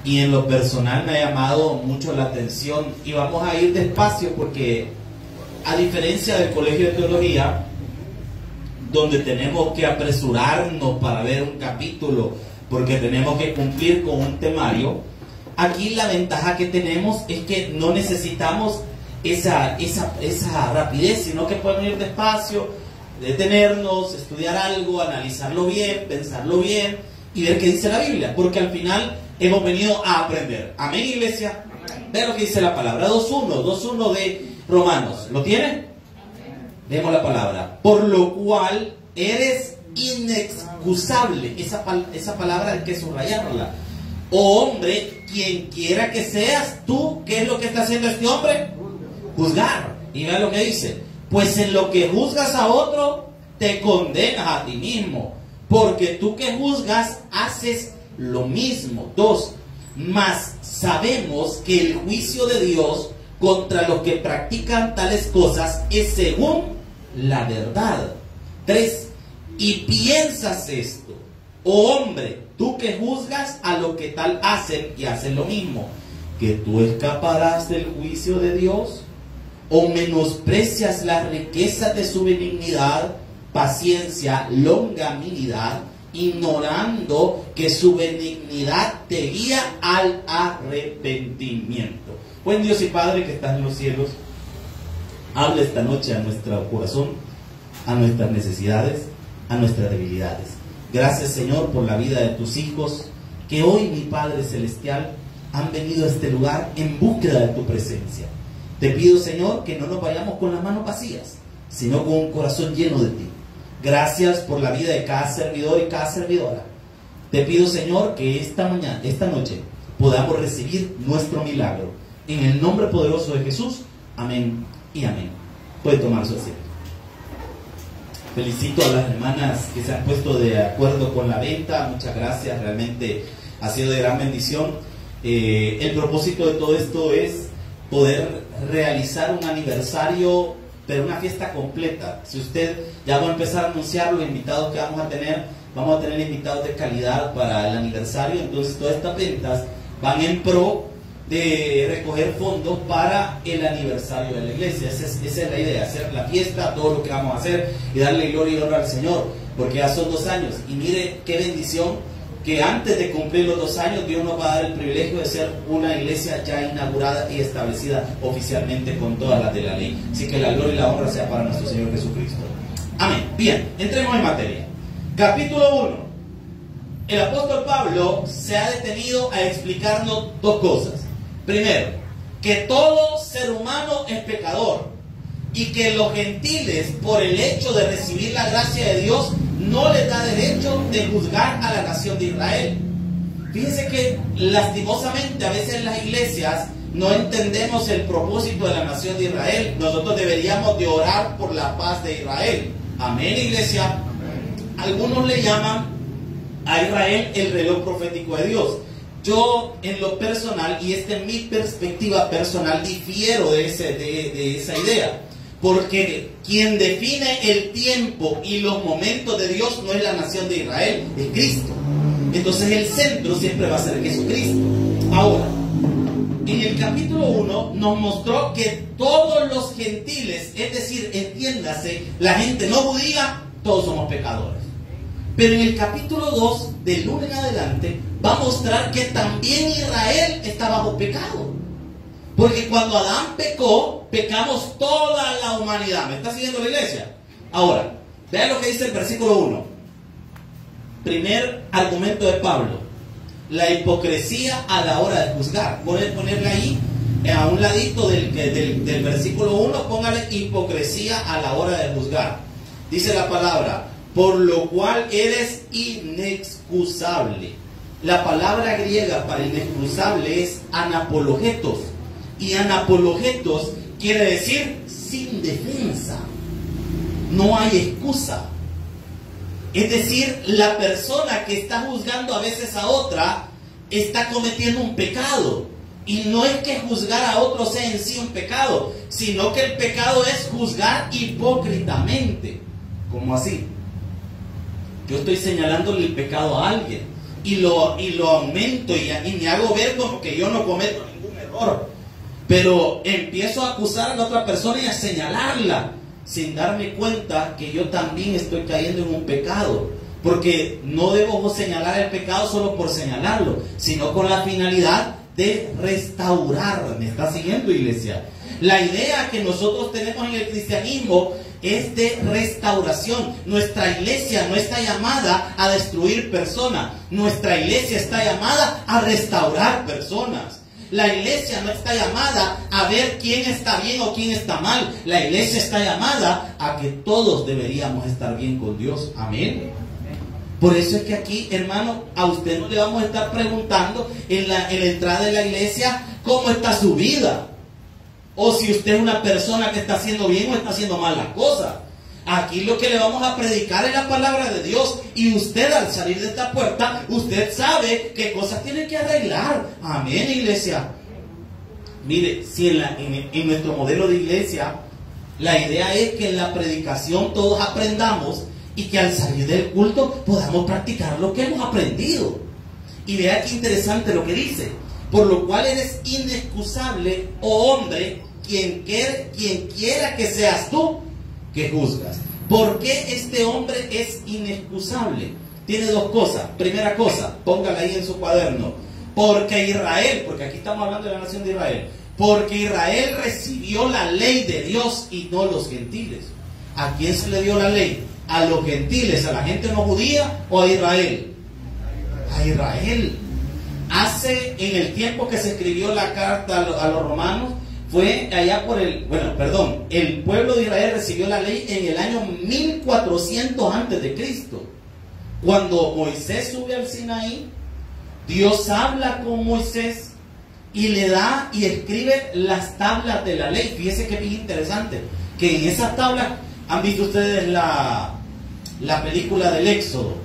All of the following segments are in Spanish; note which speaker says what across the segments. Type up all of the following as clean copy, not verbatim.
Speaker 1: y en lo personal me ha llamado mucho la atención, y vamos a ir despacio porque a diferencia del Colegio de Teología, donde tenemos que apresurarnos para ver un capítulo porque tenemos que cumplir con un temario, aquí la ventaja que tenemos es que no necesitamos esa rapidez, sino que podemos ir despacio, detenernos, estudiar algo, analizarlo bien, pensarlo bien y ver qué dice la Biblia, porque al final hemos venido a aprender. Amén, iglesia. Vean lo que dice la palabra. 2.1 de Romanos. ¿Lo tienen? Leemos la palabra. Por lo cual eres inexcusable. Esa palabra hay que subrayarla. Oh hombre, quien quiera que seas tú, ¿qué es lo que está haciendo este hombre? Juzgar. Y vean lo que dice. Pues en lo que juzgas a otro, te condenas a ti mismo. Porque tú que juzgas, haces lo mismo. 2. Mas sabemos que el juicio de Dios contra los que practican tales cosas es según la verdad. 3. Y piensas esto, oh hombre, tú que juzgas a lo que tal hacen y hacen lo mismo, que tú escaparás del juicio de Dios, o menosprecias las riquezas de su benignidad, paciencia, longanimidad, ignorando que su benignidad te guía al arrepentimiento. Buen Dios y Padre que estás en los cielos, habla esta noche a nuestro corazón, a nuestras necesidades, a nuestras debilidades. Gracias, Señor, por la vida de tus hijos que hoy, mi Padre Celestial, han venido a este lugar en búsqueda de tu presencia. Te pido, Señor, que no nos vayamos con las manos vacías, sino con un corazón lleno de ti. Gracias por la vida de cada servidor y cada servidora. Te pido, Señor, que esta noche, podamos recibir nuestro milagro. En el nombre poderoso de Jesús. Amén y amén. Puede tomar su asiento. Felicito a las hermanas que se han puesto de acuerdo con la venta. Muchas gracias, realmente ha sido de gran bendición. El propósito de todo esto es poder realizar un aniversario, pero una fiesta completa. Si usted, ya va a empezar a anunciar los invitados que vamos a tener invitados de calidad para el aniversario. Entonces todas estas ventas van en pro de recoger fondos para el aniversario de la iglesia. Esa es la idea, hacer la fiesta, todo lo que vamos a hacer y darle gloria y honra al Señor, porque ya son 2 años. Y mire qué bendición que antes de cumplir los 2 años Dios nos va a dar el privilegio de ser una iglesia ya inaugurada y establecida oficialmente con todas las de la ley. Así que la gloria y la honra sea para nuestro Señor Jesucristo. Amén. Bien, entremos en materia. Capítulo 1. El apóstol Pablo se ha detenido a explicarnos 2 cosas. Primero, que todo ser humano es pecador y que los gentiles, por el hecho de recibir la gracia de Dios, no les da derecho de juzgar a la nación de Israel. Fíjense que lastimosamente a veces en las iglesias no entendemos el propósito de la nación de Israel. Nosotros deberíamos de orar por la paz de Israel. Amén, iglesia. Algunos le llaman a Israel el reloj profético de Dios. Yo, en lo personal, y esta es mi perspectiva personal, difiero de esa idea. Porque quien define el tiempo y los momentos de Dios no es la nación de Israel, es Cristo. Entonces el centro siempre va a ser Jesucristo. Ahora, en el capítulo 1 nos mostró que todos los gentiles, es decir, entiéndase, la gente no judía, todos somos pecadores. Pero en el capítulo 2, del 1 en adelante, va a mostrar que también Israel está bajo pecado. Porque cuando Adán pecó, pecamos toda la humanidad. ¿Me está siguiendo la iglesia? Ahora, vean lo que dice el versículo 1. Primer argumento de Pablo. La hipocresía a la hora de juzgar. Pueden ponerle ahí, a un ladito del versículo 1, póngale hipocresía a la hora de juzgar. Dice la palabra, por lo cual eres inexcusable. La palabra griega para inexcusable es anapologetos. Y anapologetos quiere decir sin defensa. No hay excusa. Es decir, la persona que está juzgando a veces a otra está cometiendo un pecado. Y no es que juzgar a otro sea en sí un pecado, sino que el pecado es juzgar hipócritamente. ¿Cómo así? Yo estoy señalándole el pecado a alguien, y lo aumento y me hago ver como que yo no cometo ningún error. Pero empiezo a acusar a la otra persona y a señalarla, sin darme cuenta que yo también estoy cayendo en un pecado. Porque no debo señalar el pecado solo por señalarlo, sino con la finalidad de restaurar. ¿Me está siguiendo, iglesia? La idea que nosotros tenemos en el cristianismo es de restauración. Nuestra iglesia no está llamada a destruir personas. Nuestra iglesia está llamada a restaurar personas. La iglesia no está llamada a ver quién está bien o quién está mal. La iglesia está llamada a que todos deberíamos estar bien con Dios. Amén. Por eso es que aquí, hermano, a usted no le vamos a estar preguntando en la entrada de la iglesia cómo está su vida, o si usted es una persona que está haciendo bien o está haciendo mal las cosas. Aquí lo que le vamos a predicar es la palabra de Dios, y usted al salir de esta puerta, usted sabe qué cosas tiene que arreglar. Amén, iglesia. Mire, si en nuestro modelo de iglesia, la idea es que en la predicación todos aprendamos, y que al salir del culto podamos practicar lo que hemos aprendido. Y vea qué interesante lo que dice: por lo cual eres inexcusable, oh hombre, quien quiera que seas tú que juzgas. ¿Por qué este hombre es inexcusable? Tiene dos cosas. Primera cosa, póngala ahí en su cuaderno: porque Israel, porque aquí estamos hablando de la nación de Israel, porque Israel recibió la ley de Dios y no los gentiles. ¿A quién se le dio la ley? ¿A los gentiles, a la gente no judía, o a Israel? A Israel. En el tiempo que se escribió la carta a los romanos, fue allá el pueblo de Israel recibió la ley en el año 1400 antes de Cristo. Cuando Moisés sube al Sinaí, Dios habla con Moisés y le da y escribe las tablas de la ley. Fíjese que es bien interesante, que en esas tablas, ¿han visto ustedes la película del Éxodo?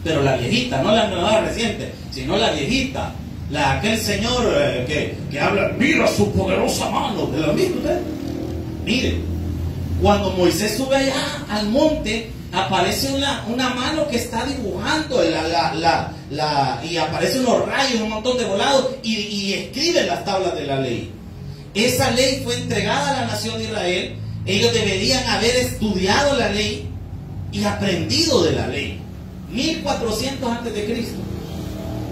Speaker 1: Pero la viejita, no la nueva reciente, sino la viejita, aquel señor que habla, mira su poderosa mano. ¿La han visto ustedes? Miren, cuando Moisés sube allá al monte, aparece una mano que está dibujando y aparece unos rayos, un montón de volados, y escribe las tablas de la ley. Esa ley fue entregada a la nación de Israel. Ellos deberían haber estudiado la ley y aprendido de la ley. 1400 antes de Cristo.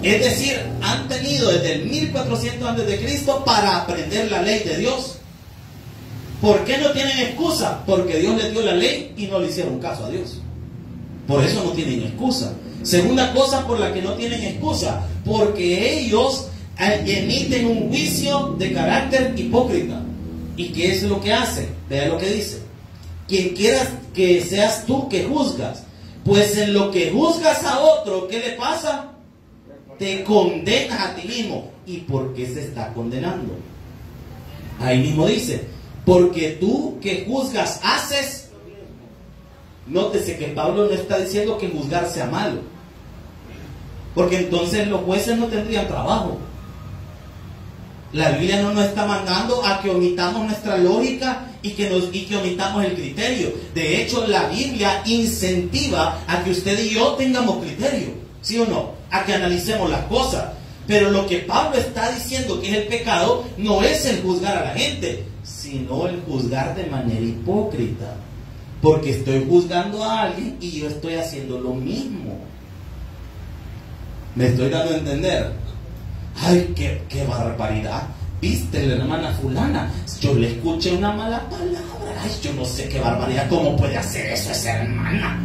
Speaker 1: Es decir, han tenido desde el 1400 antes de Cristo para aprender la ley de Dios. ¿Por qué no tienen excusa? Porque Dios les dio la ley y no le hicieron caso a Dios. Por eso no tienen excusa. Segunda cosa por la que no tienen excusa: porque ellos emiten un juicio de carácter hipócrita. ¿Y qué es lo que hacen? Vea lo que dice: quien quieras que seas tú que juzgas, pues en lo que juzgas a otro, ¿qué le pasa? Te condenas a ti mismo. ¿Y por qué se está condenando? Ahí mismo dice: porque tú que juzgas haces. Nótese que Pablo no está diciendo que juzgar sea malo, porque entonces los jueces no tendrían trabajo. La Biblia no nos está mandando a que omitamos nuestra lógica y que omitamos el criterio. De hecho, la Biblia incentiva a que usted y yo tengamos criterio, ¿sí o no? A que analicemos las cosas. Pero lo que Pablo está diciendo que es el pecado no es el juzgar a la gente, sino el juzgar de manera hipócrita. Porque estoy juzgando a alguien y yo estoy haciendo lo mismo. ¿Me estoy dando a entender? ¡Ay, qué barbaridad! ¿Viste la hermana fulana? Yo le escuché una mala palabra. ¡Ay, yo no sé qué barbaridad! ¿Cómo puede hacer eso esa hermana?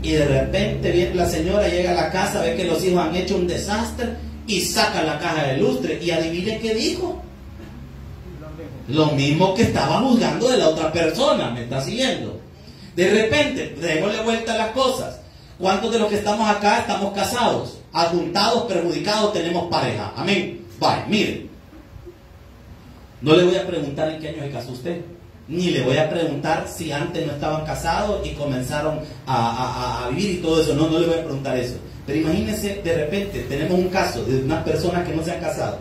Speaker 1: Y de repente viene la señora, llega a la casa, ve que los hijos han hecho un desastre y saca la caja de lustre. Y adivine qué dijo. Lo mismo que estaba juzgando de la otra persona. ¿Me está siguiendo? De repente, démosle vuelta a las cosas. ¿Cuántos de los que estamos acá estamos casados? Adjuntados, perjudicados, tenemos pareja. Amén. Vale, mire. No le voy a preguntar en qué año se casó usted. Ni le voy a preguntar si antes no estaban casados y comenzaron a vivir y todo eso. No le voy a preguntar eso. Pero imagínense, de repente tenemos un caso de unas personas que no se han casado.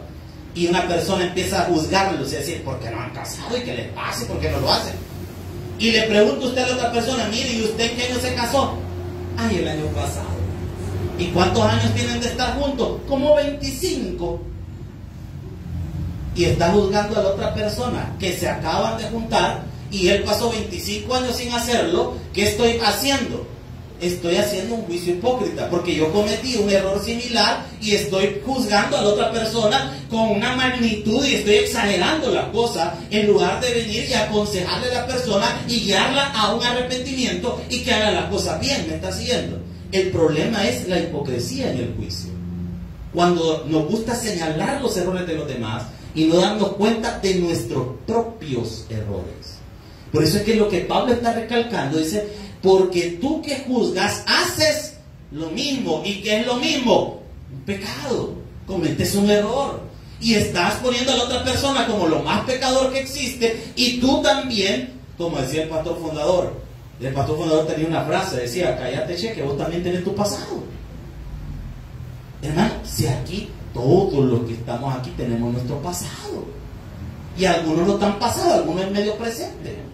Speaker 1: Y una persona empieza a juzgarlos y a decir, ¿por qué no han casado? ¿Y qué les pasa? ¿Por qué no lo hacen? Y le pregunta usted a la otra persona, mire, ¿y usted en qué año se casó? Ay, el año pasado. ¿Y cuántos años tienen de estar juntos? Como 25. Y está juzgando a la otra persona que se acaban de juntar y él pasó 25 años sin hacerlo. ¿Qué estoy haciendo? Estoy haciendo un juicio hipócrita, porque yo cometí un error similar y estoy juzgando a la otra persona con una magnitud y estoy exagerando la cosa, en lugar de venir y aconsejarle a la persona y guiarla a un arrepentimiento y que haga las cosas bien. ¿Me está siguiendo? El problema es la hipocresía en el juicio, cuando nos gusta señalar los errores de los demás y no darnos cuenta de nuestros propios errores. Por eso es que lo que Pablo está recalcando, dice: porque tú que juzgas haces lo mismo. ¿Y qué es lo mismo? Un pecado. Cometes un error y estás poniendo a la otra persona como lo más pecador que existe, y tú también, como decía el pastor fundador. El pastor fundador tenía una frase, decía: cállate, che, que vos también tenés tu pasado. Hermano, si aquí todos los que estamos aquí tenemos nuestro pasado, y algunos no están pasados, algunos en medio presente.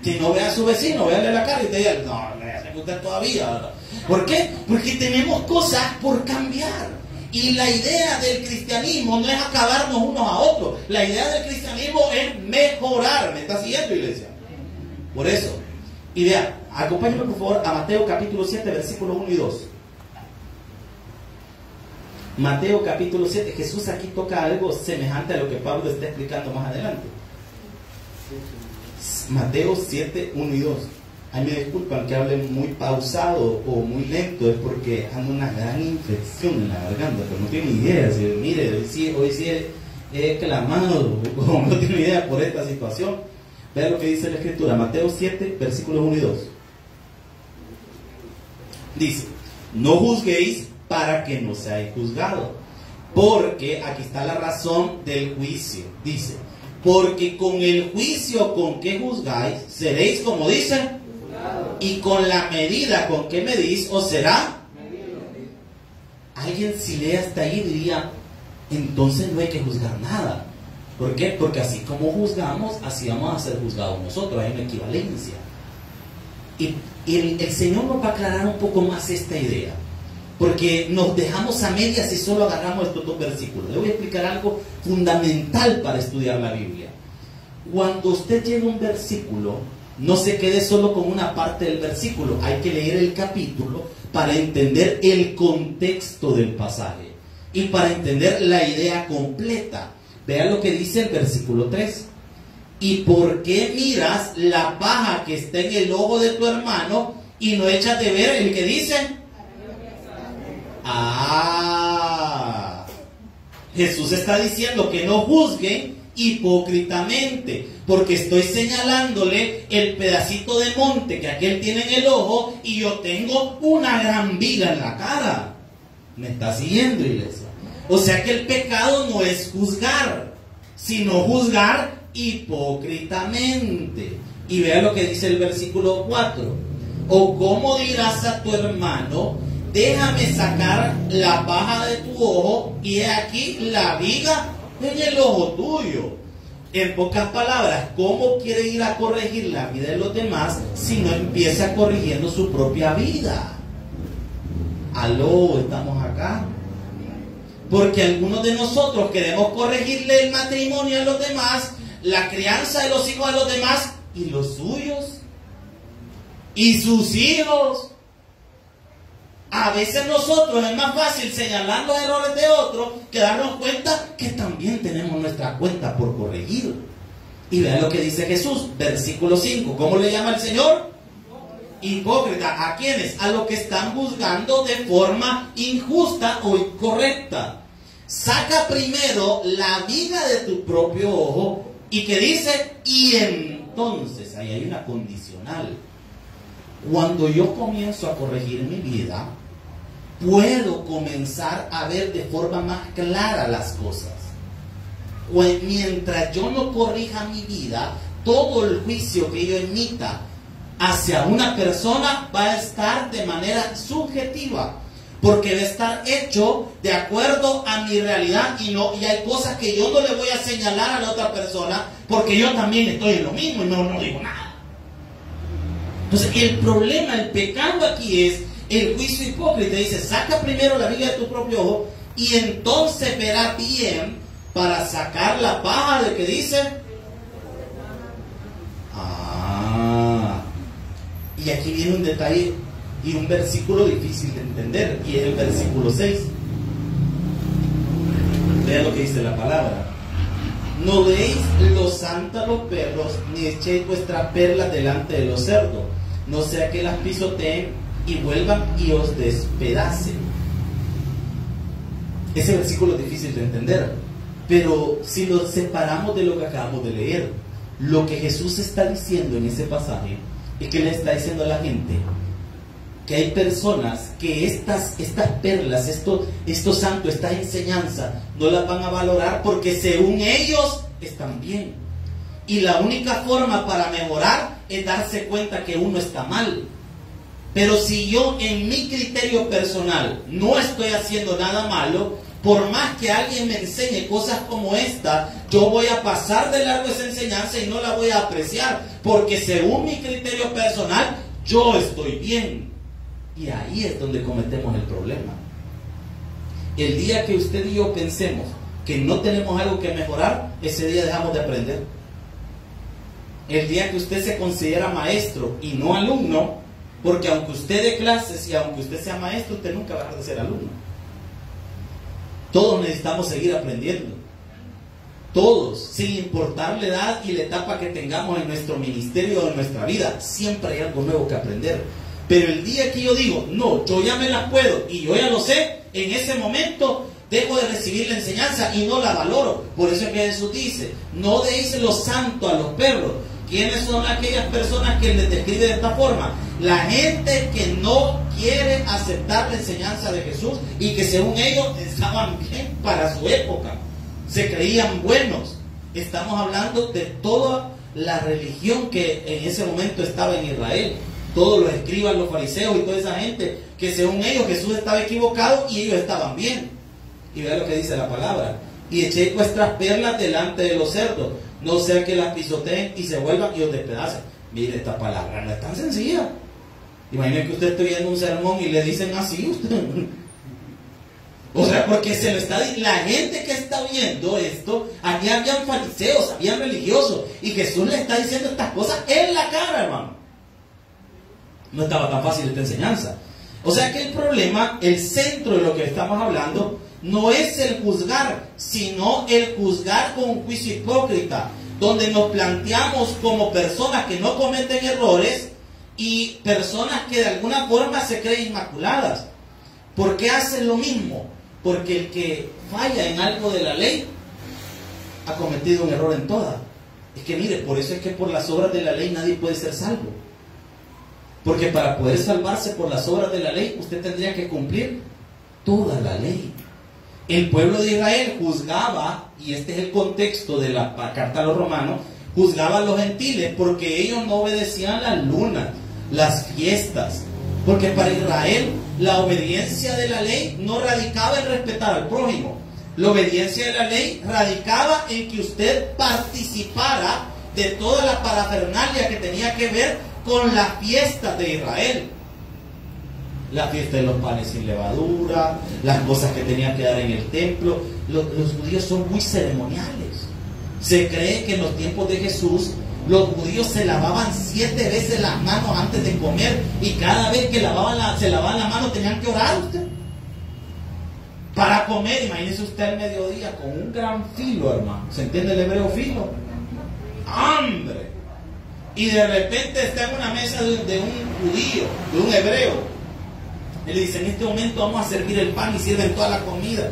Speaker 1: Si no ve a su vecino, véale la cara y te diga: no, me hace usted todavía, ¿verdad? ¿Por qué? Porque tenemos cosas por cambiar. Y la idea del cristianismo no es acabarnos unos a otros. La idea del cristianismo es mejorar. ¿Me está siguiendo, iglesia? Por eso. Y vea, acompáñame por favor a Mateo capítulo 7, versículos 1 y 2. Mateo capítulo 7. Jesús aquí toca algo semejante a lo que Pablo está explicando más adelante. Mateo 7, 1 y 2. Ay, me disculpan que hable muy pausado o muy lento, es porque ando una gran infección en la garganta, pero no tiene idea. Si, mire, hoy sí he clamado, como no tiene idea por esta situación. Vea lo que dice la Escritura, Mateo 7, versículos 1 y 2. Dice: no juzguéis para que no seáis juzgados, porque, aquí está la razón del juicio, dice: porque con el juicio con que juzgáis, seréis, como dicen, y con la medida con que medís, os será. Alguien, si lee hasta ahí, diría: entonces no hay que juzgar nada. ¿Por qué? Porque así como juzgamos, así vamos a ser juzgados nosotros. Hay una equivalencia. Y el Señor nos va a aclarar un poco más esta idea, porque nos dejamos a medias y solo agarramos estos dos versículos. Le voy a explicar algo fundamental para estudiar la Biblia. Cuando usted llega a un versículo, no se quede solo con una parte del versículo. Hay que leer el capítulo para entender el contexto del pasaje y para entender la idea completa. Vea lo que dice el versículo 3. ¿Y por qué miras la paja que está en el ojo de tu hermano y no echas de ver el que dice? Jesús está diciendo que no juzguen hipócritamente, porque estoy señalándole el pedacito de monte que aquel tiene en el ojo y yo tengo una gran viga en la cara. ¿Me está siguiendo, iglesia? O sea que el pecado no es juzgar, sino juzgar hipócritamente. Y vea lo que dice el versículo 4. ¿O cómo dirás a tu hermano: déjame sacar la paja de tu ojo, y he aquí la viga en el ojo tuyo? En pocas palabras, ¿cómo quiere ir a corregir la vida de los demás si no empieza corrigiendo su propia vida? ¿Aló? ¿Estamos acá? Porque algunos de nosotros queremos corregirle el matrimonio a los demás, la crianza de los hijos a los demás, y los suyos, y sus hijos. A veces nosotros es más fácil señalar los errores de otros que darnos cuenta que también tenemos nuestra cuenta por corregir. Y vean lo que dice Jesús, versículo 5. ¿Cómo le llama el Señor? Hipócrita. ¿A quiénes? A los que están juzgando de forma injusta o incorrecta. Saca primero la viga de tu propio ojo, y que dice: y entonces, ahí hay una condicional. Cuando yo comienzo a corregir mi vida, puedo comenzar a ver de forma más clara las cosas. Mientras yo no corrija mi vida, todo el juicio que yo emita hacia una persona va a estar de manera subjetiva, porque va a estar hecho de acuerdo a mi realidad, y hay cosas que yo no le voy a señalar a la otra persona porque yo también estoy en lo mismo y no digo nada. Entonces el problema, el pecado aquí es El juicio hipócrita dice, saca primero la viga de tu propio ojo y entonces verás bien para sacar la paja de que dice. Y aquí viene un detalle y un versículo difícil de entender, y es el versículo 6. Vean lo que dice la palabra. No deis lo santo a los perros, ni echéis vuestras perlas delante de los cerdos, no sea que las pisoteen y vuelvan y os despedacen. Ese versículo es difícil de entender, pero si lo separamos de lo que acabamos de leer, lo que Jesús está diciendo en ese pasaje es que le está diciendo a la gente que hay personas que estas perlas, esto santo, esta enseñanza, no las van a valorar porque según ellos están bien. Y la única forma para mejorar es darse cuenta que uno está mal. Pero si yo en mi criterio personal no estoy haciendo nada malo, por más que alguien me enseñe cosas como esta, yo voy a pasar de largo esa enseñanza y no la voy a apreciar, porque según mi criterio personal, yo estoy bien. Y ahí es donde cometemos el problema. El día que usted y yo pensemos que no tenemos algo que mejorar, ese día dejamos de aprender. El día que usted se considera maestro y no alumno, porque aunque usted dé clases y aunque usted sea maestro, usted nunca va a dejar de ser alumno. Todos necesitamos seguir aprendiendo. Todos, sin importar la edad y la etapa que tengamos en nuestro ministerio o en nuestra vida, siempre hay algo nuevo que aprender. Pero el día que yo digo, no, yo ya me las puedo y yo ya lo sé, en ese momento dejo de recibir la enseñanza y no la valoro. Por eso es que Jesús dice, no deis lo santo a los perros. ¿Quiénes son aquellas personas que les describe de esta forma? La gente que no quiere aceptar la enseñanza de Jesús y que según ellos estaban bien para su época, se creían buenos. Estamos hablando de toda la religión que en ese momento estaba en Israel. Todos los escribas, los fariseos y toda esa gente que según ellos Jesús estaba equivocado y ellos estaban bien. Y vean lo que dice la palabra. Y echéis vuestras perlas delante de los cerdos, no sea que las pisoteen y se vuelvan y os despedacen. Mire, esta palabra no es tan sencilla. Imaginen que usted esté viendo un sermón y le dicen así usted. O sea, porque se lo está la gente que está viendo esto, aquí habían fariseos, habían religiosos, y Jesús le está diciendo estas cosas en la cara, hermano. No estaba tan fácil esta enseñanza. O sea que el problema, el centro de lo que estamos hablando, no es el juzgar, sino el juzgar con un juicio hipócrita, donde nos planteamos como personas que no cometen errores y personas que de alguna forma se creen inmaculadas. ¿Por qué hacen lo mismo? Porque el que falla en algo de la ley ha cometido un error en toda. Es que mire, por eso es que por las obras de la ley nadie puede ser salvo. Porque para poder salvarse por las obras de la ley, usted tendría que cumplir toda la ley. El pueblo de Israel juzgaba, y este es el contexto de la carta a los romanos, juzgaba a los gentiles porque ellos no obedecían las lunas, las fiestas. Porque para Israel la obediencia de la ley no radicaba en respetar al prójimo. La obediencia de la ley radicaba en que usted participara de toda la parafernalia que tenía que ver con las fiestas de Israel. La fiesta de los panes sin levadura, las cosas que tenían que dar en el templo. Los judíos son muy ceremoniales. Se cree que en los tiempos de Jesús los judíos se lavaban 7 veces las manos antes de comer, y cada vez que se lavaban las manos tenían que orar usted para comer. Imagínese usted al mediodía con un gran filo, hermano. ¿Se entiende el hebreo filo? ¡Hambre! Y de repente está en una mesa de un judío, de un hebreo. Él le dice, en este momento vamos a servir el pan, y sirven toda la comida.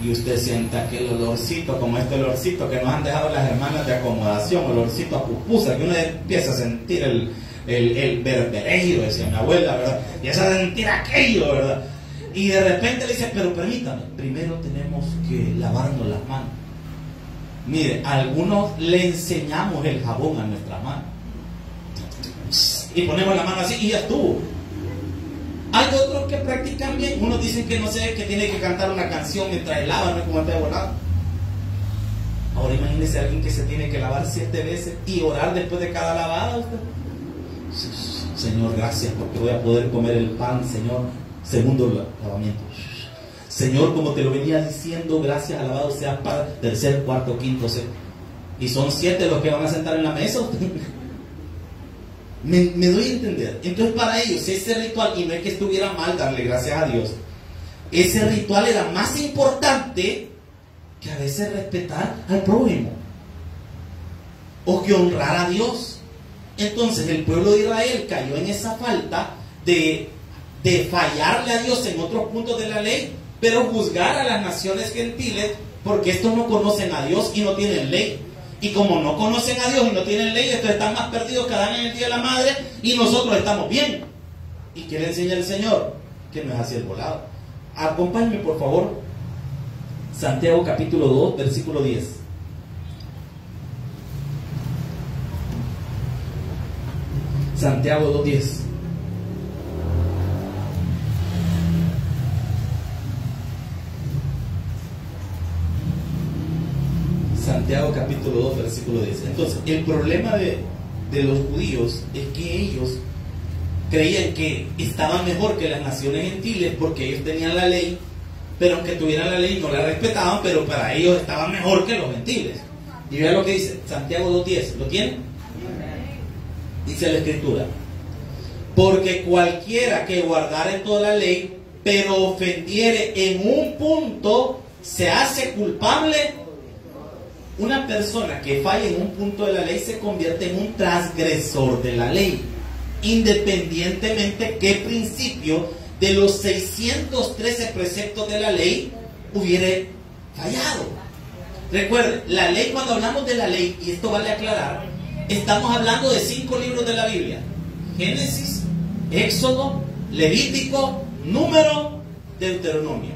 Speaker 1: Y usted sienta aquel olorcito, como este olorcito que nos han dejado las hermanas de acomodación, olorcito a pupusa, que uno empieza a sentir el berberejo, decía mi abuela, ¿verdad? Empieza a sentir aquello, ¿verdad? Y de repente le dice, pero permítame, primero tenemos que lavarnos las manos. Mire, a algunos le enseñamos el jabón a nuestra mano. Y ponemos la mano así y ya estuvo. Hay otros que practican bien. Unos dicen que no sé, que tiene que cantar una canción mientras lava, no es como está volado. Ahora imagínese a alguien que se tiene que lavar 7 veces y orar después de cada lavada. Señor, gracias porque voy a poder comer el pan, Señor. Segundo lavamiento. Señor, como te lo venía diciendo, gracias, alabado sea para tercer, cuarto, quinto, sexto. Y son 7 los que van a sentar en la mesa. me doy a entender. Entonces para ellos ese ritual, y no es que estuviera mal darle gracias a Dios, ese ritual era más importante que a veces respetar al prójimo o que honrar a Dios. Entonces el pueblo de Israel cayó en esa falta de fallarle a Dios en otros puntos de la ley, pero juzgar a las naciones gentiles, porque estos no conocen a Dios y no tienen ley. Y como no conocen a Dios y no tienen ley, estos están más perdidos que Adán en el día de la madre, y nosotros estamos bien. ¿Y qué le enseña el Señor? Que no es así el volado. Acompáñenme por favor, Santiago capítulo 2, versículo 10. Santiago 2:10. Santiago capítulo 2, versículo 10. Entonces, el problema de los judíos es que ellos creían que estaban mejor que las naciones gentiles porque ellos tenían la ley, pero aunque tuvieran la ley no la respetaban, pero para ellos estaban mejor que los gentiles. Y vean lo que dice Santiago 2:10. ¿Lo tienen? Dice la Escritura: porque cualquiera que guardare toda la ley, pero ofendiere en un punto, se hace culpable. Una persona que falla en un punto de la ley se convierte en un transgresor de la ley, independientemente qué principio de los 613 preceptos de la ley hubiere fallado. Recuerden, la ley, cuando hablamos de la ley, y esto vale aclarar, estamos hablando de 5 libros de la Biblia: Génesis, Éxodo, Levítico, Número, Deuteronomio.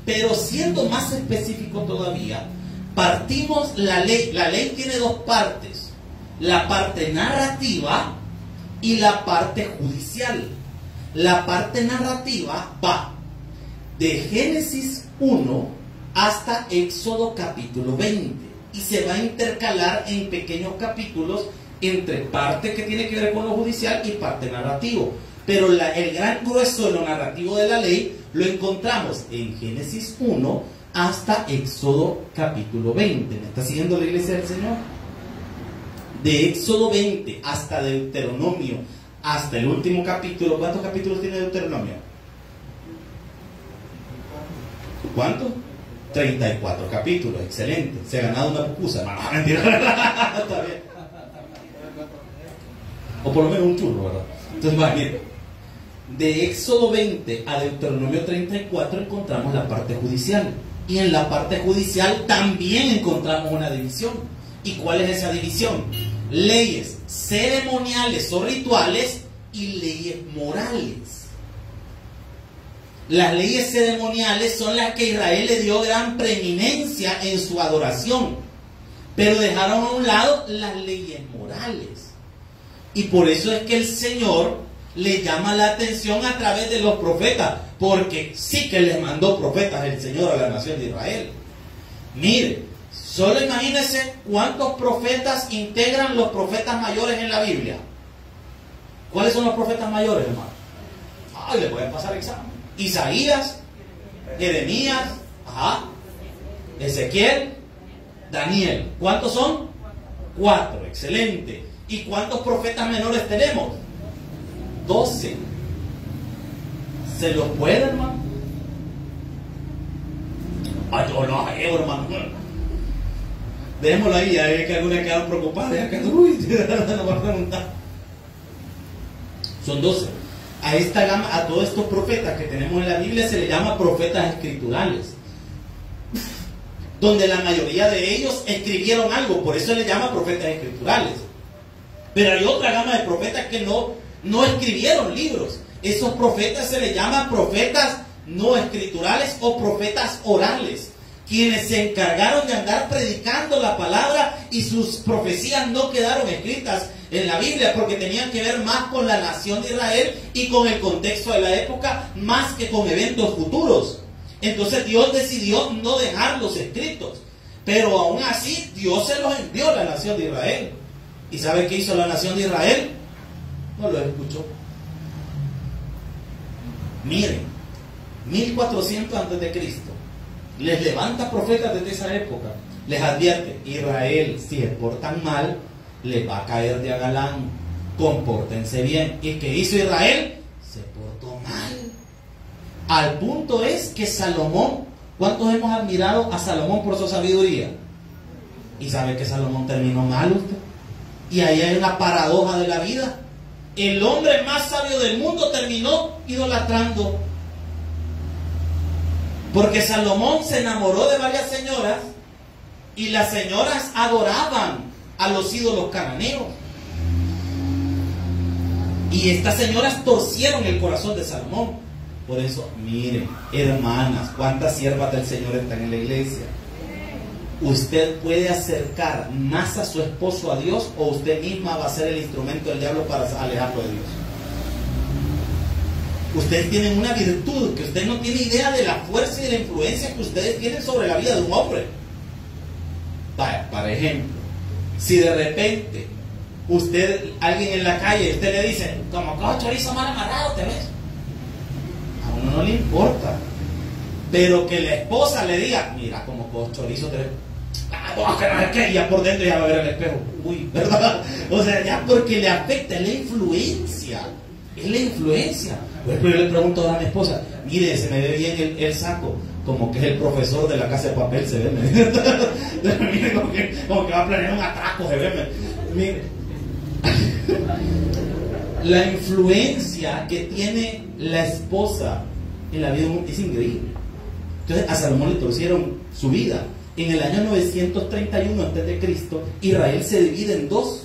Speaker 1: Pero siendo más específico todavía, partimos la ley. La ley tiene 2 partes: la parte narrativa y la parte judicial. La parte narrativa va de Génesis 1 hasta Éxodo capítulo 20 y se va a intercalar en pequeños capítulos entre parte que tiene que ver con lo judicial y parte narrativo. Pero el gran grueso de lo narrativo de la ley lo encontramos en Génesis 1 hasta Éxodo capítulo 20. ¿Me está siguiendo la iglesia del Señor? De Éxodo 20 hasta Deuteronomio, hasta el último capítulo. ¿Cuántos capítulos tiene Deuteronomio? ¿Cuántos? 34 capítulos. Excelente. Se ha ganado una pupusa. No, mentira. Está bien. O por lo menos un churro, ¿verdad? Entonces, va bien. De Éxodo 20 a Deuteronomio 34 encontramos la parte judicial. Y en la parte judicial también encontramos una división. ¿Y cuál es esa división? Leyes ceremoniales o rituales y leyes morales. Las leyes ceremoniales son las que Israel le dio gran preeminencia en su adoración, pero dejaron a un lado las leyes morales. Y por eso es que el Señor le llama la atención a través de los profetas, porque sí que les mandó profetas el Señor a la nación de Israel. Mire, solo imagínense cuántos profetas integran los profetas mayores en la Biblia. ¿Cuáles son los profetas mayores, hermano? Ay, le pueden pasar examen. Isaías, Jeremías, Ezequiel, Daniel. ¿Cuántos son? 4, excelente. ¿Y cuántos profetas menores tenemos? 12. ¿Se los puede, hermano? Ay, yo no, hermano. Dejémoslo ahí, ya ve que algunas quedaron preocupadas. Uy, no va a preguntar. Son 12. A esta gama, a todos estos profetas que tenemos en la Biblia se les llama profetas escriturales, donde la mayoría de ellos escribieron algo, por eso se les llama profetas escriturales. Pero hay otra gama de profetas que no escribieron libros. Esos profetas se les llama profetas no escriturales o profetas orales, quienes se encargaron de andar predicando la palabra, y sus profecías no quedaron escritas en la Biblia porque tenían que ver más con la nación de Israel y con el contexto de la época, más que con eventos futuros. Entonces Dios decidió no dejarlos escritos, pero aún así Dios se los envió a la nación de Israel. ¿Y sabe qué hizo la nación de Israel? No los escuchó. Miren, 1400 antes de Cristo, les levanta profetas desde esa época, les advierte: Israel, si se portan mal, les va a caer de a galán, compórtense bien. ¿Y qué hizo Israel? Se portó mal. Al punto es que Salomón, ¿cuántos hemos admirado a Salomón por su sabiduría? Y sabe que Salomón terminó mal, usted. Y ahí hay una paradoja de la vida. El hombre más sabio del mundo terminó idolatrando. Porque Salomón se enamoró de varias señoras y las señoras adoraban a los ídolos cananeos. Y estas señoras torcieron el corazón de Salomón. Por eso, miren, hermanas, ¿cuántas siervas del Señor están en la iglesia? Usted puede acercar más a su esposo a Dios, o usted misma va a ser el instrumento del diablo para alejarlo de Dios. Ustedes tienen una virtud que usted no tiene idea de la fuerza y de la influencia que ustedes tienen sobre la vida de un hombre. Vaya, por ejemplo, si de repente alguien en la calle, usted le dice: como cojo chorizo mal amarrado, ¿te ves? A uno no le importa. Pero que la esposa le diga: mira, como cojo chorizo, te ves. Y ya por dentro ya va a ver el espejo. Uy, ¿verdad? O sea, ya porque le afecta, es la influencia. Es la influencia. Pero yo le pregunto a mi esposa: mire, se me ve bien el saco, como que es el profesor de la Casa de Papel, se ve. Mire, como que va a planear un atraco, se ve. Mire. La influencia que tiene la esposa en la vida es increíble. Entonces a Salomón le torcieron su vida. En el año 931 a.C., Israel se divide en dos: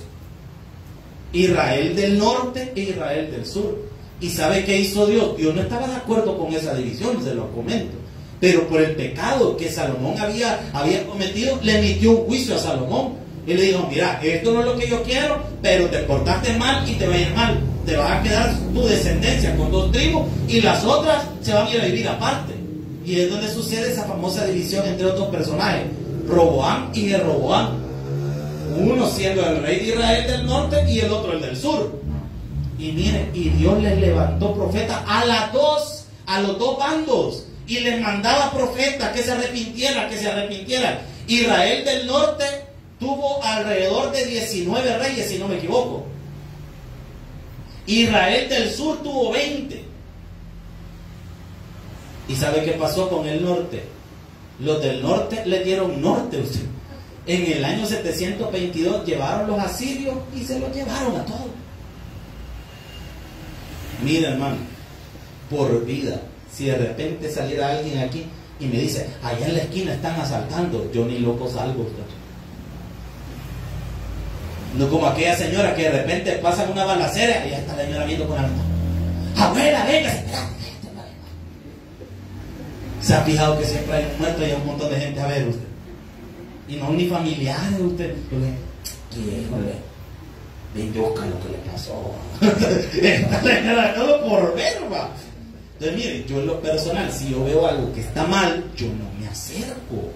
Speaker 1: Israel del norte e Israel del sur. ¿Y sabe qué hizo Dios? Dios no estaba de acuerdo con esa división, se lo comento. Pero por el pecado que Salomón había cometido, le emitió un juicio a Salomón. Y le dijo: mira, esto no es lo que yo quiero, pero te portaste mal y te va a ir mal. Te va a quedar tu descendencia con 2 tribus y las otras se van a ir a vivir aparte. Y es donde sucede esa famosa división entre otros personajes, Roboam y Jeroboam. Uno siendo el rey de Israel del norte y el otro el del sur. Y miren, y Dios les levantó profetas a los dos bandos. Y les mandaba profetas que se arrepintieran. Israel del norte tuvo alrededor de 19 reyes, si no me equivoco. Israel del sur tuvo 20. ¿Y sabe qué pasó con el norte? Los del norte le dieron norte. En el año 722 llevaron los asirios y se los llevaron a todos. Mira, hermano, por vida, si de repente saliera alguien aquí y me dice: allá en la esquina están asaltando, yo ni loco salgo. No como aquella señora que de repente pasa una balacera y ya está la señora viendo con la mano: abuela, venga, espera. ¿Se ha fijado que siempre hay un muerto y hay un montón de gente a ver usted? Y no ni familiares usted. Ven, busca lo que le pasó. Esta señora todo por ver, va. Entonces, mire, yo en lo personal, si yo veo algo que está mal, yo no me acerco.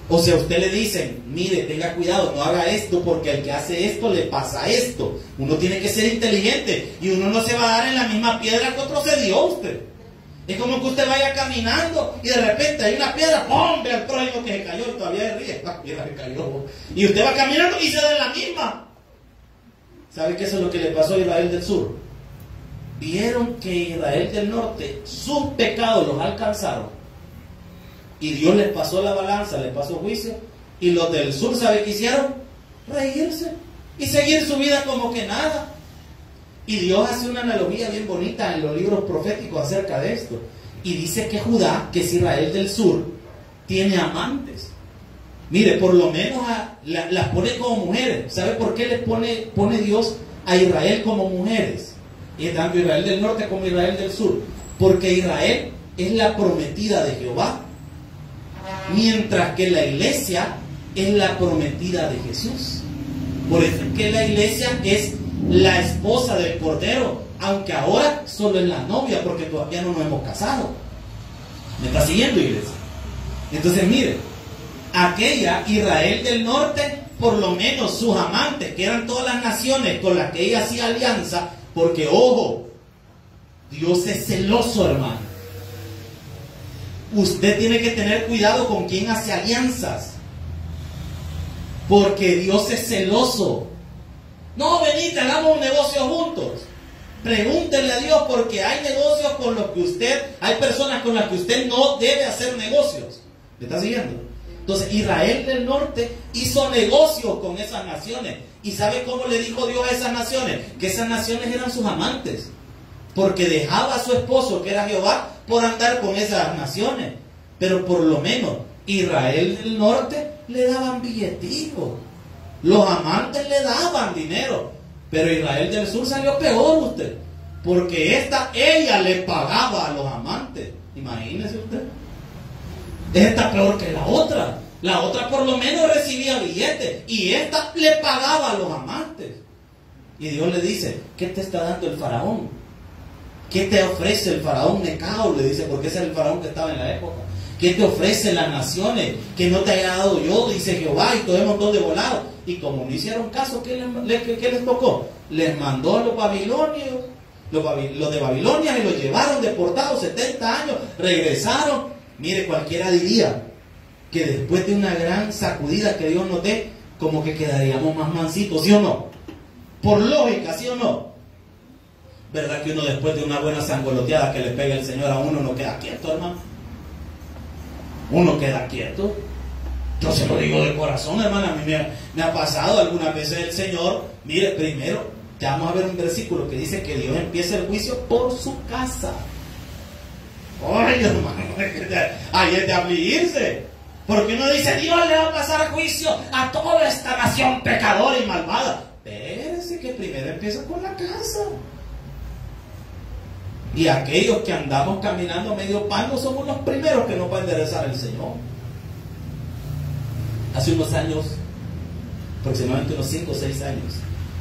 Speaker 1: O sea, a usted le dicen: mire, tenga cuidado, no haga esto, porque al que hace esto le pasa esto. Uno tiene que ser inteligente y uno no se va a dar en la misma piedra que otro se dio usted. Es como que usted vaya caminando y de repente hay una piedra, ¡pum!, ve al prójimo que se cayó y todavía ríe, esta piedra se cayó. Y usted va caminando y se da en la misma. ¿Sabe qué es lo que le pasó a Israel del sur? Vieron que Israel del norte, sus pecados los alcanzaron. Y Dios les pasó la balanza, les pasó juicio. Y los del sur, ¿sabe qué hicieron? Reírse y seguir su vida como que nada. Y Dios hace una analogía bien bonita en los libros proféticos acerca de esto. Y dice que Judá, que es Israel del sur, tiene amantes. Mire, por lo menos las pone como mujeres. ¿Sabe por qué les pone Dios a Israel como mujeres? Y tanto Israel del norte como Israel del sur. Porque Israel es la prometida de Jehová, mientras que la iglesia es la prometida de Jesús. Por eso es que la iglesia es la esposa del Cordero, aunque ahora solo es la novia, porque todavía no nos hemos casado. ¿Me está siguiendo, iglesia? Entonces, mire, aquella Israel del norte, por lo menos sus amantes, que eran todas las naciones con las que ella hacía alianza, porque ojo, Dios es celoso, hermano. Usted tiene que tener cuidado con quién hace alianzas, porque Dios es celoso. No, venite, hagamos un negocio juntos. Pregúntenle a Dios, porque hay negocios con los que hay personas con las que usted no debe hacer negocios. ¿Me está siguiendo? Entonces Israel del norte hizo negocios con esas naciones. ¿Y sabe cómo le dijo Dios a esas naciones? Que esas naciones eran sus amantes, porque dejaba a su esposo, que era Jehová, por andar con esas naciones. Pero por lo menos Israel del norte le daban billetitos, los amantes le daban dinero. Pero Israel del sur salió peor usted, porque ella le pagaba a los amantes. Imagínese usted. Esta peor que la otra. La otra por lo menos recibía billetes, y esta le pagaba a los amantes. Y Dios le dice: ¿qué te está dando el faraón? ¿Qué te ofrece el faraón Necao? Le dice, porque ese era el faraón que estaba en la época. ¿Qué te ofrece las naciones que no te haya dado yo? Dice Jehová, y todo el montón de volados. Y como no hicieron caso, ¿qué les tocó? Les mandó a los babilonios, los de Babilonia, y los llevaron deportados 70 años, regresaron. Mire, cualquiera diría que después de una gran sacudida que Dios nos dé, como que quedaríamos más mansitos, ¿sí o no? Por lógica, ¿sí o no? ¿Verdad que uno después de una buena sangoloteada que le pega el Señor a uno no queda quieto, hermano? Uno queda quieto. Yo se lo digo de corazón, hermano. A mí me ha pasado algunas veces el Señor. Mire, primero, ya vamos a ver un versículo que dice que Dios empieza el juicio por su casa. Ay, hermano, ahí es de afligirse. Porque uno dice: Dios le va a pasar juicio a toda esta nación pecadora y malvada. Espérese, que primero empieza con la casa. Y aquellos que andamos caminando medio palo somos los primeros que nos va a enderezar el Señor. Hace unos años, aproximadamente unos 5 o 6 años,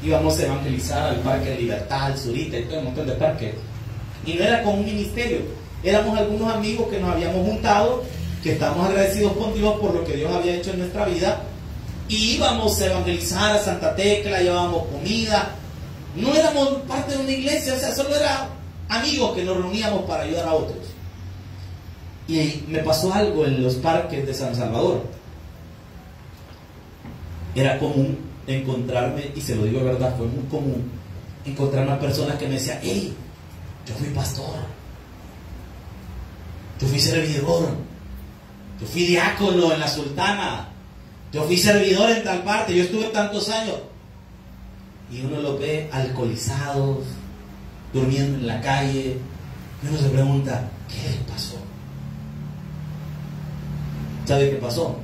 Speaker 1: íbamos a evangelizar al Parque de Libertad, al Zurita y todo un montón de parques. Y no era con un ministerio, éramos algunos amigos que nos habíamos juntado, que estábamos agradecidos con Dios por lo que Dios había hecho en nuestra vida. Y íbamos a evangelizar a Santa Tecla, llevábamos comida. No éramos parte de una iglesia, o sea, solo era amigos que nos reuníamos para ayudar a otros. Y me pasó algo en los parques de San Salvador. Era común encontrarme, y se lo digo de verdad, fue muy común encontrarme a personas que me decían: hey, yo fui pastor, yo fui servidor, yo fui diácono en la Sultana, yo fui servidor en tal parte, yo estuve tantos años. Y uno los ve alcoholizados, durmiendo en la calle, y uno se pregunta: ¿qué les pasó? ¿Sabe qué pasó?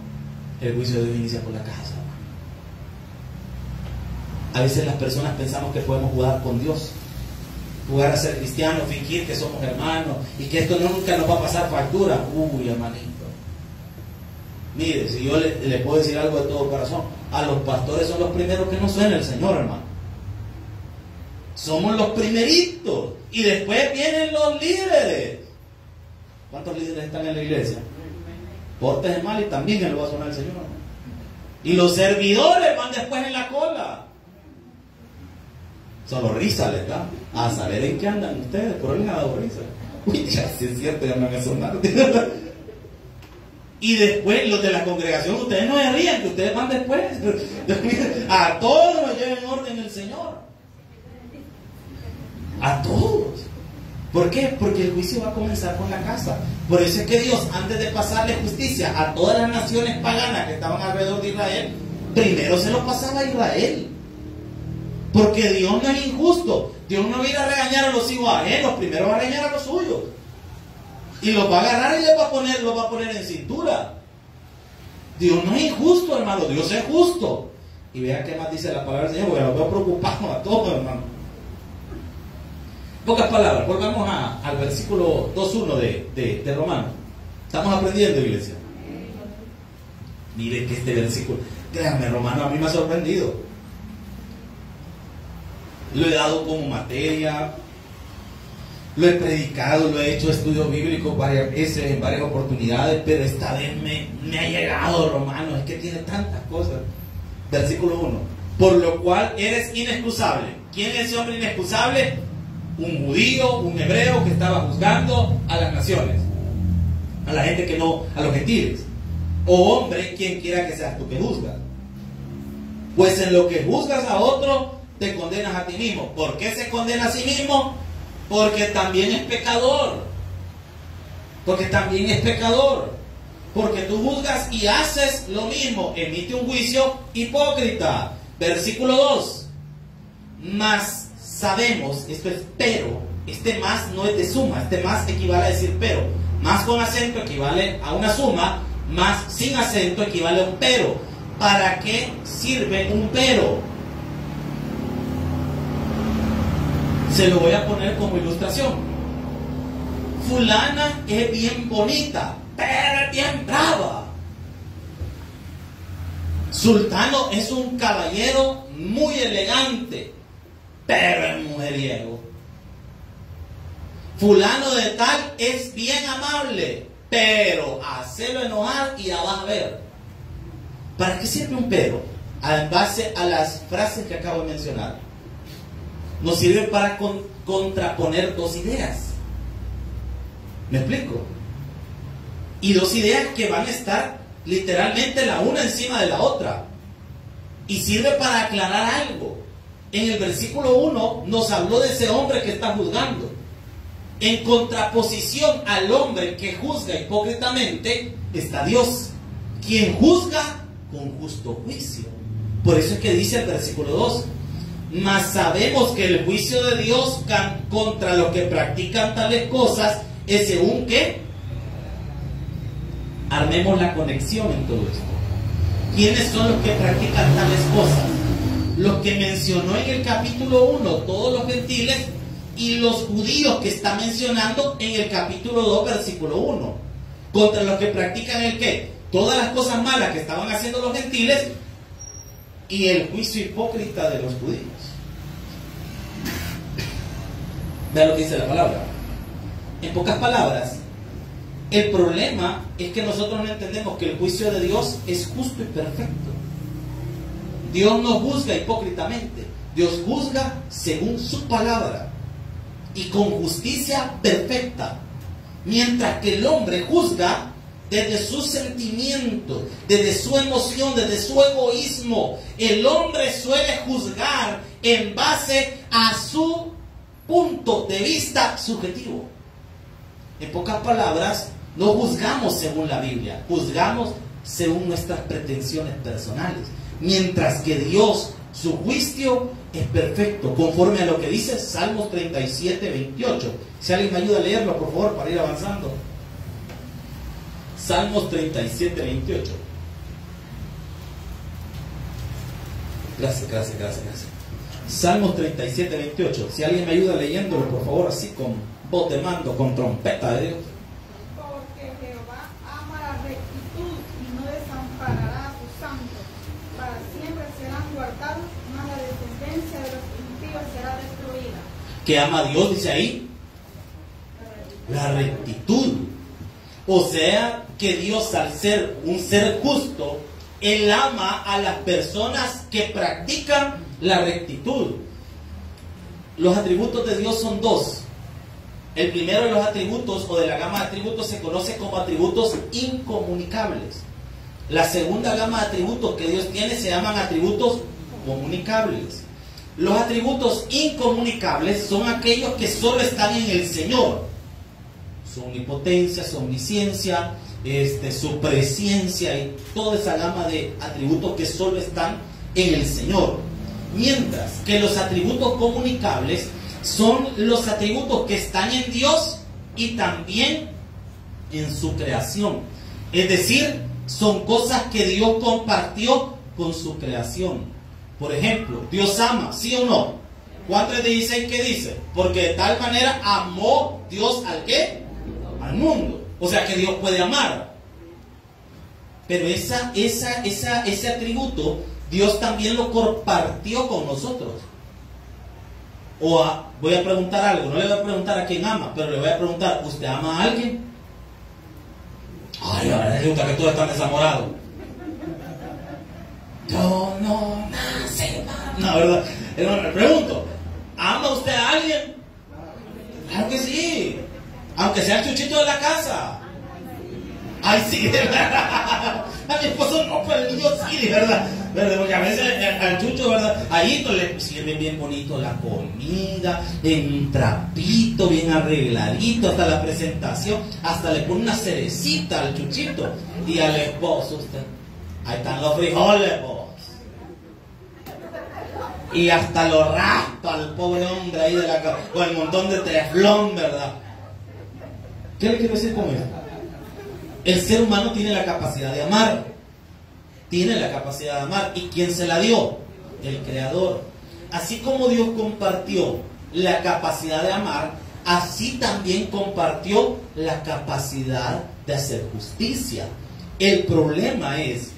Speaker 1: El juicio de Dios inicia por la casa. A veces las personas pensamos que podemos jugar con Dios, jugar a ser cristianos, fingir que somos hermanos y que esto nunca nos va a pasar factura. Uy, hermanito, mire, si yo le puedo decir algo de todo corazón, a los pastores son los primeros que nos suena el Señor, hermano. Somos los primeritos, y después vienen los líderes. ¿Cuántos líderes están en la iglesia? Pórtense mal y también le va a sonar el Señor. Y los servidores van después en la cola. Solo risa les da. A saber en qué andan ustedes, por hoy me ha dado risa. Uy, ya sí es cierto, ya me van a sonar. Y después los de la congregación, ustedes no se rían, que ustedes van después. A todos nos lleva en orden el Señor. A todos. ¿Por qué? Porque el juicio va a comenzar con la casa. Por eso es que Dios, antes de pasarle justicia a todas las naciones paganas que estaban alrededor de Israel, primero se lo pasaba a Israel. Porque Dios no es injusto. Dios no va a ir a regañar a los hijos ajenos, primero va a regañar a los suyos. Y los va a agarrar y los va a poner en cintura. Dios no es injusto, hermano. Dios es justo. Y vean qué más dice la palabra del Señor, porque nos veo preocupados a todos, hermano. Pocas palabras, volvamos al versículo 2.1 de Romanos. Estamos aprendiendo, iglesia. Mire que este versículo, créanme, Romano, a mí me ha sorprendido. Lo he dado como materia, lo he predicado, lo he hecho estudios bíblicos varias veces, en varias oportunidades, pero esta vez me ha llegado, Romanos, es que tiene tantas cosas. Versículo 1. Por lo cual eres inexcusable. ¿Quién es ese hombre inexcusable? un judío, un hebreo que estaba juzgando a las naciones, a la gente que no, a los gentiles. O hombre, quien quiera que seas tú que juzgas. Pues en lo que juzgas a otro, te condenas a ti mismo. ¿Por qué se condena a sí mismo? Porque también es pecador. Porque también es pecador. Porque tú juzgas y haces lo mismo. Emite un juicio hipócrita. Versículo 2. Mas sabemos, esto es pero. Este más no es de suma. Este más equivale a decir pero. Más con acento equivale a una suma. Más sin acento equivale a un pero. ¿Para qué sirve un pero? Se lo voy a poner como ilustración. Fulana es bien bonita, pero es bien brava. Sultano es un caballero muy elegante, pero es mujeriego. Fulano de tal es bien amable, pero hacelo enojar y ya vas a ver. ¿Para qué sirve un pero? En base a las frases que acabo de mencionar. Nos sirve para contraponer dos ideas. ¿Me explico? Y dos ideas que van a estar literalmente la una encima de la otra. Y sirve para aclarar algo. En el versículo 1 nos habló de ese hombre que está juzgando. En contraposición al hombre que juzga hipócritamente está Dios, quien juzga con justo juicio. Por eso es que dice el versículo 2: mas sabemos que el juicio de Dios contra los que practican tales cosas es según que. Armemos la conexión en todo esto. ¿Quiénes son los que practican tales cosas? Los que mencionó en el capítulo 1, todos los gentiles, y los judíos que está mencionando en el capítulo 2, versículo 1. Contra los que practican el ¿qué? Todas las cosas malas que estaban haciendo los gentiles y el juicio hipócrita de los judíos. Vean lo que dice la palabra. En pocas palabras, el problema es que nosotros no entendemos que el juicio de Dios es justo y perfecto. Dios no juzga hipócritamente. Dios juzga según su palabra y con justicia perfecta. Mientras que el hombre juzga desde sus sentimientos, desde su emoción, desde su egoísmo. El hombre suele juzgar en base a su punto de vista subjetivo. En pocas palabras, no juzgamos según la Biblia, juzgamos según nuestras pretensiones personales. Mientras que Dios, su juicio es perfecto, conforme a lo que dice Salmos 37, 28. Si alguien me ayuda a leerlo, por favor, para ir avanzando. Salmos 37, 28. Gracias. Salmos 37, 28. Si alguien me ayuda leyéndolo, por favor, así con voz de mando, con trompeta de Dios.
Speaker 2: Porque Jehová ama la rectitud y no desamparará a sus santos. Para siempre serán guardados, mas la descendencia de los impíos será destruida.
Speaker 1: ¿Qué ama Dios? Dice ahí. La rectitud. O sea, que Dios, al ser un ser justo, Él ama a las personas que practican la rectitud. Los atributos de Dios son dos. El primero de los atributos, o de la gama de atributos, se conoce como atributos incomunicables. La segunda gama de atributos que Dios tiene se llaman atributos comunicables. Los atributos incomunicables son aquellos que solo están en el Señor. Su omnipotencia, su omnisciencia, su presciencia y toda esa gama de atributos que solo están en el Señor. Mientras que los atributos comunicables son los atributos que están en Dios y también en su creación. Es decir, son cosas que Dios compartió con su creación. Por ejemplo, Dios ama, ¿sí o no? Juan 3:16, ¿qué dice? Porque de tal manera amó Dios al ¿qué? Al mundo. O sea que Dios puede amar. Pero ese atributo Dios también lo compartió con nosotros. Voy a preguntar algo, no le voy a preguntar a quién ama, pero le voy a preguntar, ¿usted ama a alguien? Ay, ahora resulta que todos están desamorados. Yo no nací. No, ¿verdad? Le pregunto, ¿ama usted a alguien? Aunque sea el chuchito de la casa. Ay, sí, de verdad. A mi esposo no, pero el niño sí, de verdad. Pero porque a veces al chucho, ¿verdad? Ahí le sirven bien bonito la comida, en un trapito, bien arregladito, hasta la presentación, hasta le pone una cerecita al chuchito. Y al esposo, usted, ahí están los frijoles, vos. Y hasta lo raspa al pobre hombre ahí de la casa, con el montón de teflón, ¿verdad? ¿Qué le quiero decir con esto? El ser humano tiene la capacidad de amar. Tiene la capacidad de amar. ¿Y quién se la dio? El Creador. Así como Dios compartió la capacidad de amar, así también compartió la capacidad de hacer justicia. El problema es,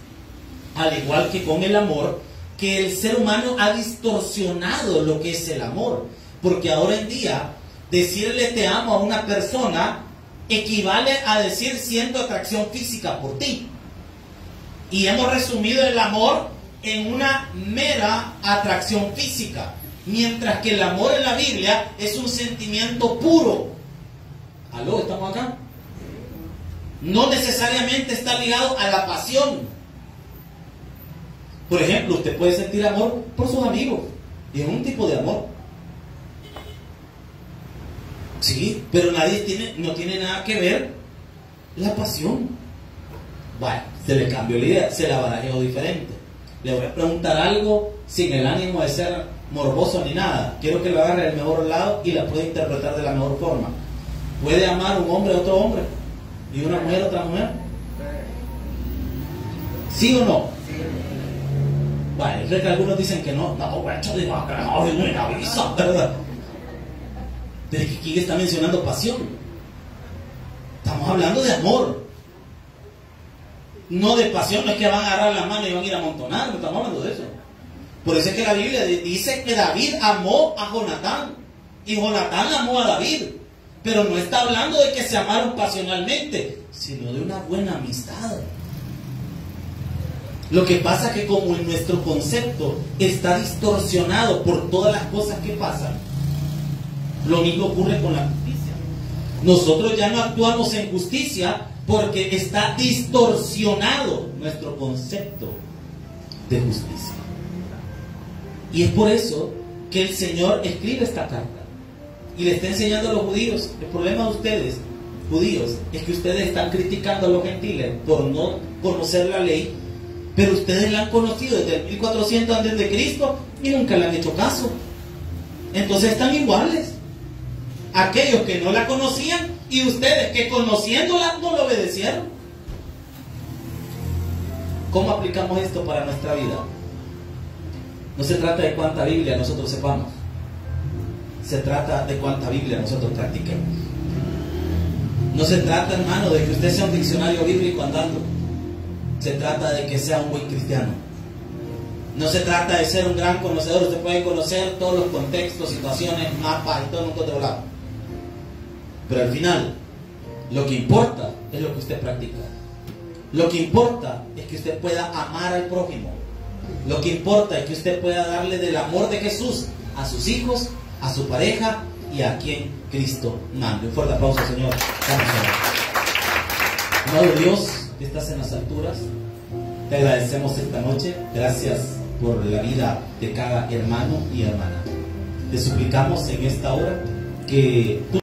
Speaker 1: al igual que con el amor, que el ser humano ha distorsionado lo que es el amor. Porque ahora en día, decirle te amo a una persona equivale a decir siento atracción física por ti. Y hemos resumido el amor en una mera atracción física. Mientras que el amor en la Biblia es un sentimiento puro. ¿Aló? ¿Estamos acá? No necesariamente está ligado a la pasión. Por ejemplo, usted puede sentir amor por sus amigos. Y es un tipo de amor. Sí, pero no tiene nada que ver la pasión. Bueno, se le cambió la idea, se la barajó diferente. Le voy a preguntar algo sin el ánimo de ser morboso ni nada. Quiero que lo agarre del mejor lado y la pueda interpretar de la mejor forma. ¿Puede amar un hombre a otro hombre? ¿Y una mujer a otra mujer? ¿Sí o no? Bueno, creo que algunos dicen que no. No, bueno, yo digo que no, es una avisa, ¿verdad? Pero que aquí está mencionando pasión. Estamos hablando de amor. No de pasión, no es que van a agarrar la mano y van a ir a amontonar, no estamos hablando de eso. Por eso es que la Biblia dice que David amó a Jonatán y Jonatán amó a David. Pero no está hablando de que se amaron pasionalmente, sino de una buena amistad. Lo que pasa es que como nuestro concepto está distorsionado por todas las cosas que pasan, lo mismo ocurre con la justicia. Nosotros ya no actuamos en justicia porque está distorsionado nuestro concepto de justicia. Y es por eso que el Señor escribe esta carta y le está enseñando a los judíos. El problema de ustedes, judíos, es que ustedes están criticando a los gentiles por no conocer la ley, pero ustedes la han conocido desde el 1400 antes de Cristo y nunca le han hecho caso. Entonces están iguales. Aquellos que no la conocían y ustedes que conociéndola no lo obedecieron. ¿Cómo aplicamos esto para nuestra vida? No se trata de cuánta Biblia nosotros sepamos. Se trata de cuánta Biblia nosotros practiquemos. No se trata, hermano, de que usted sea un diccionario bíblico andando. Se trata de que sea un buen cristiano. No se trata de ser un gran conocedor. Usted puede conocer todos los contextos, situaciones, mapas y todo en un controlado. Pero al final, lo que importa es lo que usted practica. Lo que importa es que usted pueda amar al prójimo. Lo que importa es que usted pueda darle del amor de Jesús a sus hijos, a su pareja y a quien Cristo mande. Un fuerte aplauso, Señor. Vamos a ver. Amado Dios, que estás en las alturas, te agradecemos esta noche. Gracias por la vida de cada hermano y hermana. Te suplicamos en esta hora que tú